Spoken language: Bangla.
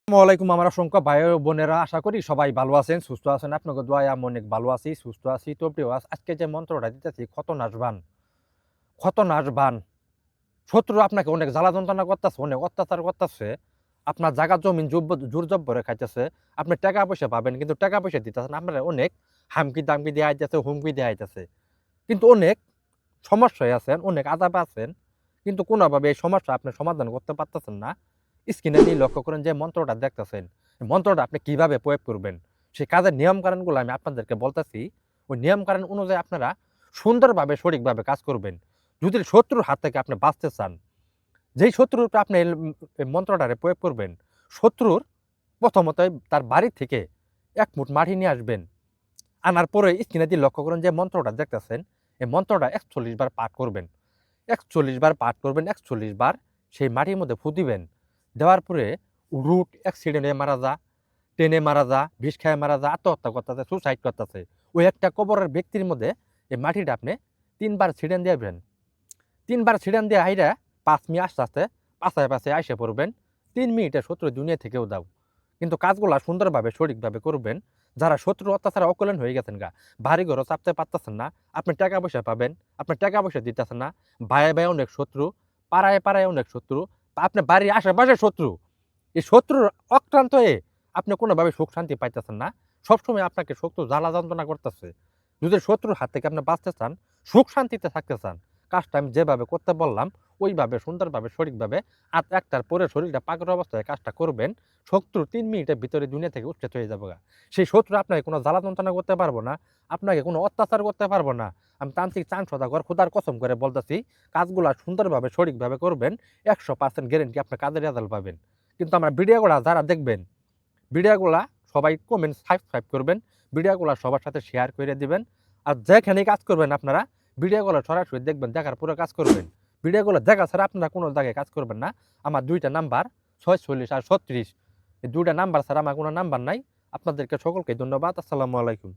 আসসালামাইকুম আমার অসংখ্য ভাই ও বোনেরা, আশা করি সবাই ভালো আছেন, সুস্থ আছেন। আপনাকে দোয়ায় আমি অনেক ভালো আছি, সুস্থ আছি। তো প্রিয় আজকে যে মন্ত্রটা দিতেছি, ক্ষত নাশবান, ক্ষত নাশবান। শত্রু আপনাকে অনেক জ্বালা যন্ত্রণা করতেছে, অনেক অত্যাচার করতেছে, আপনার জায়গা জমিন জোর জব্বরে খাইতেছে। আপনি টাকা পয়সা পাবেন, কিন্তু টাকা পয়সা দিতেছেন, আপনার অনেক হামকি দামকি দেওয়া আইতেছে, হুমকি দেওয়া আইতেছে, কিন্তু অনেক সমস্যায় আছেন, অনেক আজাবে আছেন, কিন্তু কোনোভাবে এই সমস্যা আপনি সমাধান করতে পারতেছেন না। স্ক্রিনে নিয়ে লক্ষ্য করেন যে মন্ত্রটা দেখতেছেন, মন্ত্রটা আপনি কিভাবে প্রয়োগ করবেন, সেই কাজের নিয়ম কারণগুলো আমি আপনাদেরকে বলতেছি। ওই নিয়ম কারণ অনুযায়ী আপনারা সুন্দরভাবে সঠিকভাবে কাজ করবেন। যদি শত্রুর হাত থেকে আপনি বাঁচতে চান, যেই শত্রুর উপরে আপনি এই মন্ত্রটারে প্রয়োগ করবেন, শত্রুর প্রথমত তার বাড়ি থেকে এক মুঠ মাটি নিয়ে আসবেন। আনার পরে স্ক্রিনে দিয়ে লক্ষ্য করেন যে মন্ত্রটা দেখতেছেন, এই মন্ত্রটা ৪১ বার পাঠ করবেন। ৪১ বার পাঠ করবেন, ৪১ বার সেই মাটির মধ্যে ফু দিবেন। দেওয়ার পরে রুট অ্যাক্সিডেন্টে মারা যা, ট্রেনে মারা যা, বিষ খায় মারা যা, আত্মহত্যা করতেছে, সুসাইড করতেছে, ওই একটা কবরের ব্যক্তির মধ্যে এই মাটিটা আপনি ৩ বার ছিড়েন দিবেন। ৩ বার ছিড়েন দিয়ে আইরা ৫ মিনিট আস্তে আস্তে পাশায় পাশে আইসে পড়বেন। ৩ মিনিটে শত্রু দুনিয়া থেকেও দাও। কিন্তু কাজগুলা সুন্দরভাবে সঠিকভাবে করবেন। যারা শত্রু অত্যাচারে অকল্যাণ হয়ে গেছেন গা, বাড়ি ঘরও চাপতে পারতেছেন না, আপনি টাকা পয়সা পাবেন, আপনি টাকা পয়সা দিতেছেন না, ভাইয়ে ভাইয়ে অনেক শত্রু, পাড়ায় পাড়ায় অনেক শত্রু, আপনার বাড়ির আশেপাশে শত্রু, এই শত্রুর অক্রান্ত হয়ে আপনি কোনোভাবে সুখ শান্তি পাইতেছেন না। সবসময় আপনাকে শত্রু জ্বালা যন্ত্রণা করতেছে। যদি শত্রুর হাত থেকে আপনি বাঁচতে চান, সুখ শান্তিতে থাকতে চান, কাজটা আমি যেভাবে করতে বললাম ওইভাবে সুন্দরভাবে সঠিকভাবে একটার পরে শরীরটা পাগল অবস্থায় কাজটা করবেন। শত্রু ৩ মিনিটের ভিতরে দুনিয়া থেকে উচ্ছেদ হয়ে যাবে। সেই শত্রু আপনাকে কোনো জ্বালা যন্ত্রণা করতে পারবো না, আপনাকে কোনো অত্যাচার করতে পারবো না। আমি তান্ত্রিক চান সদাগর খোদার কসম করে বলতেছি, কাজগুলা সুন্দরভাবে সঠিকভাবে করবেন, ১০০% গ্যারেন্টি আপনি কাজের রেজাল্ট পাবেন। কিন্তু আমার ভিডিওগুলা যারা দেখবেন, ভিডিওগুলা সবাই কমেন্ট সাবস্ক্রাইব করবেন, ভিডিওগুলা সবার সাথে শেয়ার করে দিবেন। আর যেখানেই কাজ করবেন আপনারা ভিডিওগুলো সরাসরি দেখবেন, দেখার পুরো কাজ করবেন। ভিডিওগুলো দেখা ছাড়া আপনারা কোনো জায়গায় কাজ করবেন না। আমার ২টা নাম্বার ৪৬ আর ৩৬, এই ২টা নাম্বার ছাড়া আমার কোনো নাম্বার নাই। আপনাদেরকে সকলকে ধন্যবাদ। আসসালামু আলাইকুম।